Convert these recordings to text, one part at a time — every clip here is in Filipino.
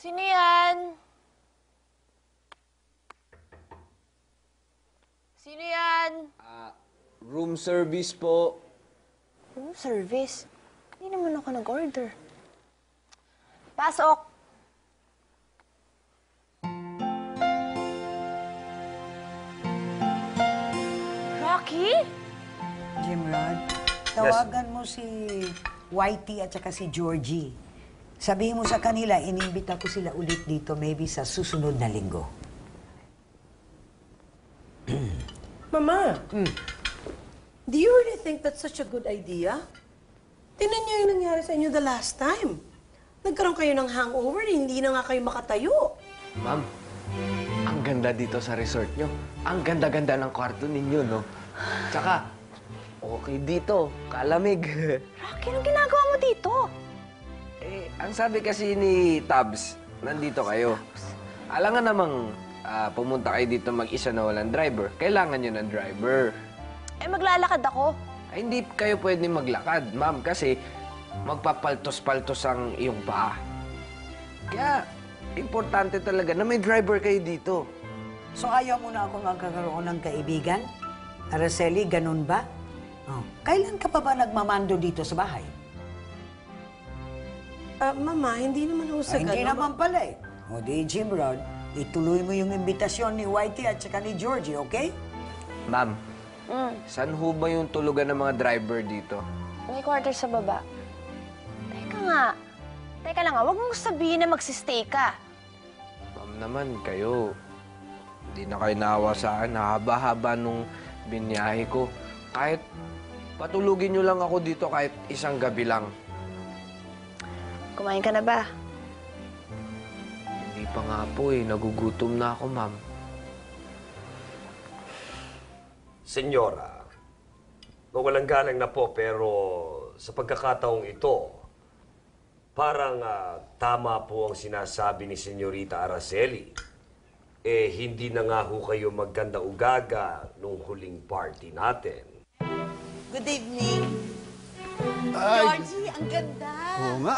Sino yan? Sino yan? Room service po. Room service? Hindi naman ako nag-order. Pasok! Rocky? Jimrod, tawagan mo si Whitey at saka si Georgie. Sabihin mo sa kanila, inimbita ko sila ulit dito maybe sa susunod na linggo. Mama, do you really think that's such a good idea? Tingnan niyo yung nangyari sa inyo the last time. Nagkaroon kayo ng hangover, hindi na nga kayo makatayo. Ma'am, ang ganda dito sa resort nyo. Ang ganda-ganda ng kwarto ninyo, no? Tsaka, okay dito. Kalamig. Rocky, anong ginagawa mo dito? Ang sabi kasi ni Tabs, nandito kayo. Alangan namang pumunta kayo dito mag-isa na walang driver. Kailangan nyo ng driver. Maglalakad ako. Ay, hindi kayo pwede maglakad, ma'am, kasi magpapaltos-paltos ang iyong paa. Kaya, importante talaga na may driver kayo dito. So ayaw mo na ako magkakaroon ng kaibigan? Araceli, ganun ba? Oh. Kailan ka pa ba nagmamando dito sa bahay? Mama, hindi naman ho sa Hindi ganun. naman pala eh. O di, Jimrod, ituloy mo yung imbitasyon ni Whitey at saka ni Georgie, okay? Ma'am, saan ho ba yung tulugan ng mga driver dito? May quarter sa baba. Teka nga. Teka lang nga, huwag mong sabihin na magsistay ka. Ma'am naman, kayo, hindi na kayo naawa sa akin. Haba-haba nung binyahe ko. Kahit patulugin nyo lang ako dito kahit isang gabi lang. Kumain ka na ba? Hindi pa nga po eh. Nagugutom na ako, ma'am. Senyora, mawalang galang na po pero sa pagkakataong ito, parang tama po ang sinasabi ni Senyorita Araceli. Hindi na nga ho kayo magkanda-ugaga nung huling party natin. Good evening. Ay, Georgie, ang ganda. oo nga.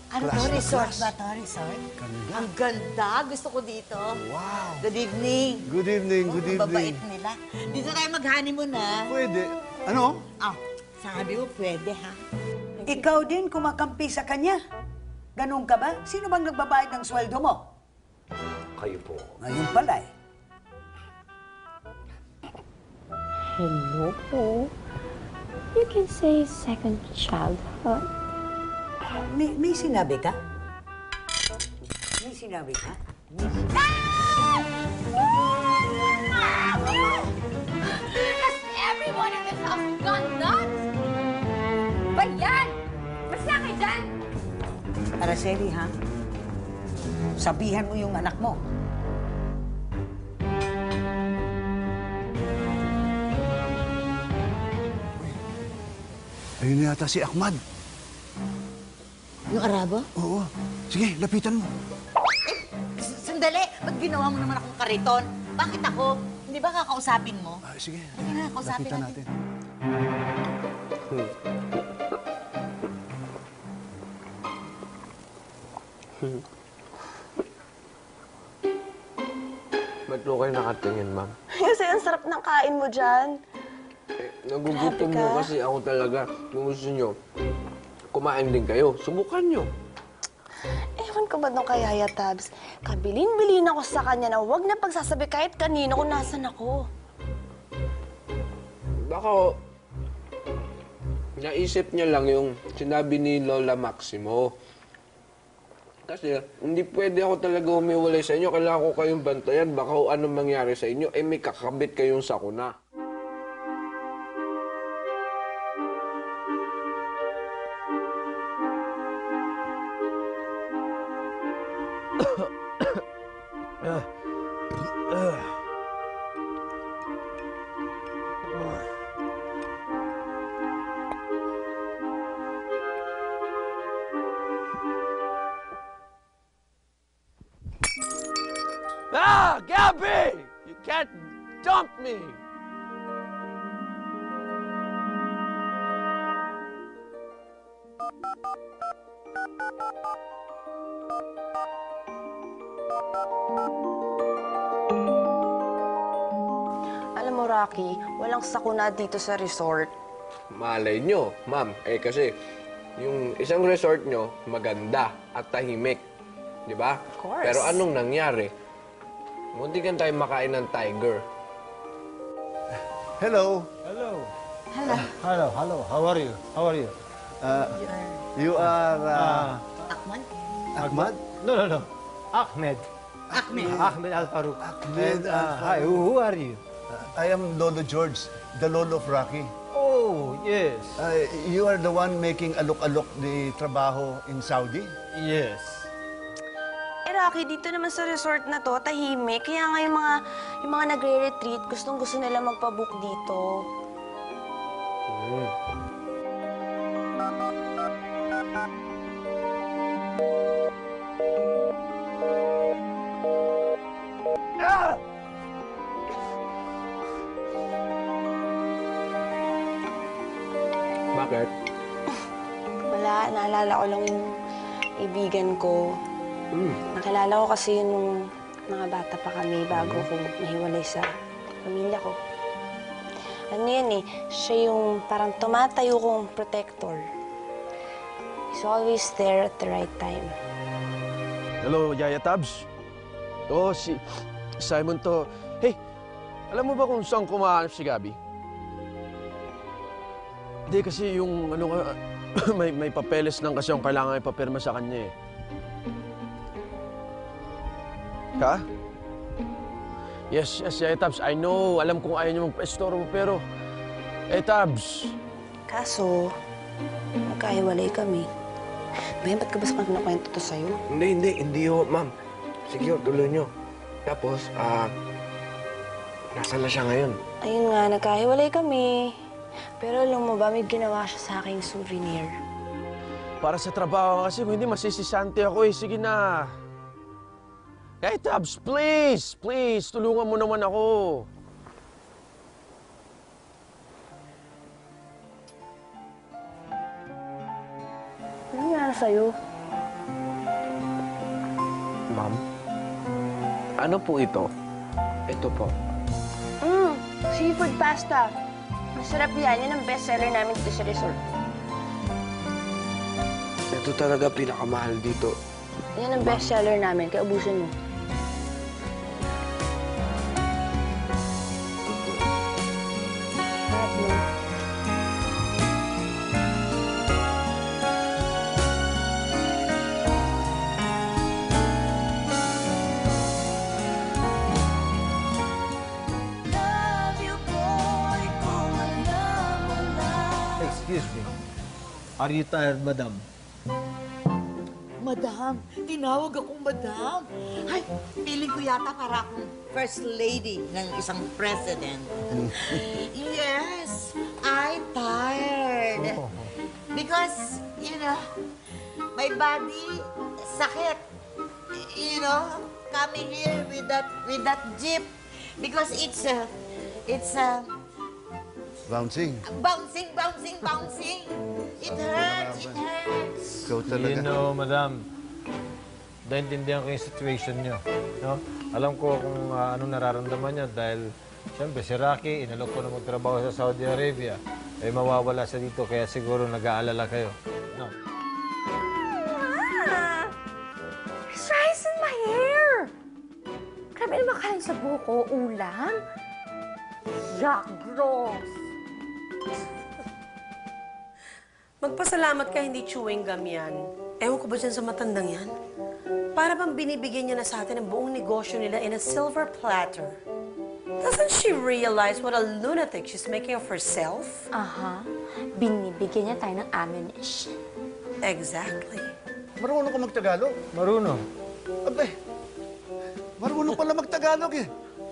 Ano Class to? na Resort class. ba to? Resort? Ganda. Ang ganda. Gusto ko dito. Wow. Good evening. Good evening, good Ang babait evening. nila. Dito tayo mag-honeymoon, ha? Pwede. Ano? Ah, sabi mo, pwede, ha? Ikaw din kumakampi sa kanya. Ganun ka ba? Sino bang nagbabayad ng sweldo mo? Kayo po. Ngayon pala eh. Hello po. You can say second childhood. May sinabi ka? May sinabi ka? Has everyone in this house gone nuts? Ba yan? Basta kayo dyan! Araceli, ha? Sabihan mo yung anak mo. Ayun na yata si Ahmad. Yung Arabo? Oo. Sige, lapitan mo. Sandali. Ba't ginawa mo naman akong kariton? Bakit ako? Hindi ba kakausapin mo? Sige, Sige na, kausapin lapitan natin. natin. Ba't po kayo nakatingin, ma'am? Kasi ang sarap ng kain mo dyan. Nagugutom Grabe mo ka. kasi ako talaga. Kung gusto nyo, kumain din kayo. Subukan nyo. Ewan ko ba nung kay Yaya Tabs? Kabilin-bilin ako sa kanya na huwag na pagsasabi kahit kanino kung nasan ako. Baka naisip niya lang yung sinabi ni Lola Maximo. Kasi hindi pwede ako talaga humiwalay sa inyo. Kailangan ko kayong bantayan. Baka kung anong mangyari sa inyo, may kakabit kayong sakuna. Gabby! You can't dump me! Alam mo, Rocky, walang sakuna dito sa resort. Malay nyo, ma'am. Kasi yung isang resort nyo, maganda at tahimik. Di ba? Of course. Pero anong nangyari? Muntikan tayo makain ng tiger. Hello. Hello. Hello. Hello. How are you? How are you? You are Akman? Ahmad? No. Ahmed. Ahmed Al Farouk. Ahmed And, Al hi. Who are you? I am Lolo George, the Lolo of Rocky. Oh, yes. You are the one making alok-alok the trabaho in Saudi? Yes. Eh, Rocky, dito naman sa resort na to, tahimik. Kaya nga yung mga nagre-retreat, gustong-gusto nila magpabook dito. Bakit? Wala, naalala ko lang yung kaibigan ko. Nakilala ko kasi yun nung mga bata pa kami bago ko nahiwalay sa pamilya ko. Ano yan eh, siya yung parang tumatayo kong protector. He's always there at the right time. Hello, Yaya Tabs. Oo, si Simon to. Hey, alam mo ba kung saan kumahanap si Gabi? Hindi kasi yung may papeles lang kasi yung kailangan ipapirma sa kanya eh. Ka? Yes, Yaya Tabs. I know. Alam kong ayaw niyo magpa-estorbo pero... Tabs. Kaso, magkahiwalay kami. Bayan, ba't ka ba sa kinakwento to sa'yo? Hindi ho, ma'am. Sige ho, tuloy nyo. Tapos, nasaan na siya ngayon? Ayun nga, nagkahiwalay kami. Pero alam mo ba, may ginawa siya sa aking souvenir. Para sa trabaho kasi kung hindi masisisante ako eh. Sige na. Hey, Tabs, please! Please, tulungan mo naman ako. Ano nangyari sa'yo? Ma'am? Ano po ito? Ito po. Seafood pasta. Masarap yan. Yan ang bestseller namin dito sa resort. Ito talaga pinakamahal dito. Yan ang bestseller namin. Kaya ubusin mo. Sarap mo. Excuse me. Are you tired, madam? Madam, tinawag akong madam. Ay, feeling ko yata para akong first lady ng isang president. Yes, I'm tired. Because, my body sakit. Coming here with that jeep. Because it's Bouncing. bouncing. It hurts. Ikaw talaga. You know, madam, naintindihan ko yung situation niyo. No? Alam ko kung anong nararamdaman niyo dahil, siyempre, si Rocky, inalok ko na magtrabaho sa Saudi Arabia. Eh, mawawala siya dito, kaya siguro nag-aalala kayo. No? There's rice in my hair! Grabe naman kain sa buko, ulam. Yuck, gross. Magpasalamat ka, hindi chewing gum yan. Ewan ko ba dyan sa matandang yan? Para bang binibigyan niya na sa atin ang buong negosyo nila in a silver platter. Doesn't she realize what a lunatic she's making of herself? Aha. Binibigyan niya tayo ng ammunition. Exactly. Marunong ka magtagalog? Marunong. Abay, marunong pala magtagalog eh.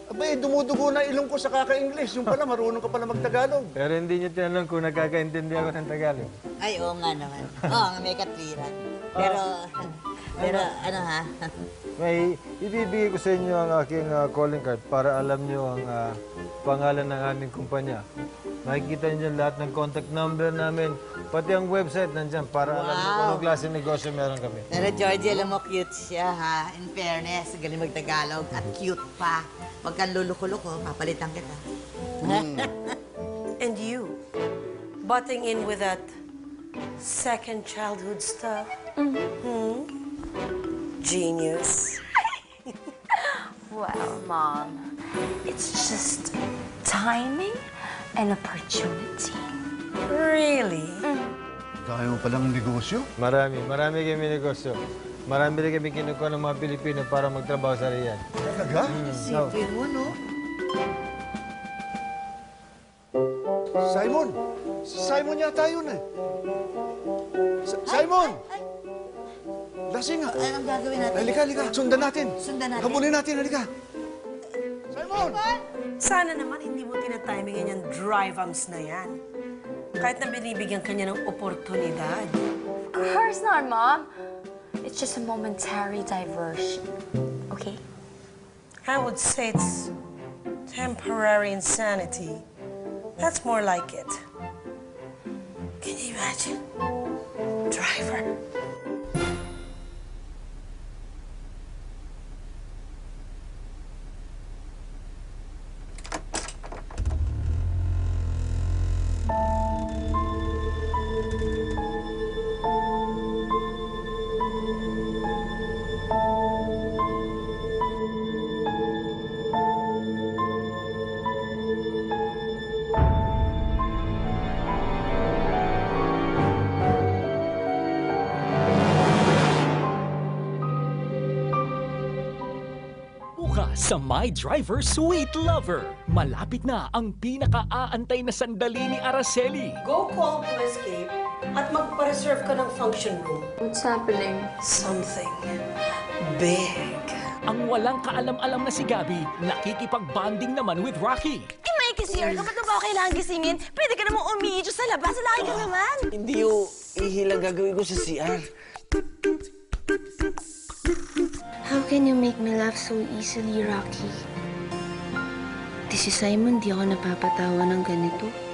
Abay, dumudugo na ilong ko sa kaka-English. Yung pala, marunong ka pala magtagalog. Pero hindi niyo tinanong kung nagkakaintindi ako ng Tagalog. Ay, oo nga naman. Oo nga, may katwiran. Pero, Pero ano ha? May ibibigay ko sa inyo ang aking calling card para alam nyo ang pangalan ng aming kumpanya. Makikita nyo dyan lahat ng contact number namin, pati ang website nandyan para alam nyo kung anong klase negosyo meron kami. Pero Georgie, alam mo, cute siya ha. In fairness, galing mag-Tagalog at cute pa. Huwag kang luluko-luko, papalitan kita. And you, butting in with that second childhood stuff. Genius. Well, Mom, it's just timing and opportunity. Really? Kaya mo palang negosyo? Marami kami negosyo. Marami rin kami kinukuha ng mga Pilipino para magtrabaho sa Riyadh. Talaga? Sipin mo, no? Simon! Simon yata yun eh. Simon! Lasing nga. Anong gagawin natin? Halika. Sundan natin. Sundan natin. Habulin natin, halika. Simon! Sana naman hindi mo tinatimingan yung drive-ums na yan. Kahit na binibigyan kanya ng oportunidad. Of course not, Mom. It's just a momentary diversion. Okay? I would say it's temporary insanity. That's more like it. Can you imagine? Driver. Sa My Driver Sweet Lover, malapit na ang pinaka-aantay na sandali ni Araceli. Go call to escape at magpa-reserve ka ng function room. What's happening? Something big. Ang walang kaalam-alam na si Gabby, nakikipag-bonding naman with Rocky. May CR ka, ba't mo ba ako kailangan gisingin? Pwede ka namang umiidyo sa labas, laki ka naman. Hindi yung ihilang gagawin ko sa CR. How can you make me laugh so easily, Rocky? Di si Simon, di ako napapatawa ng ganito.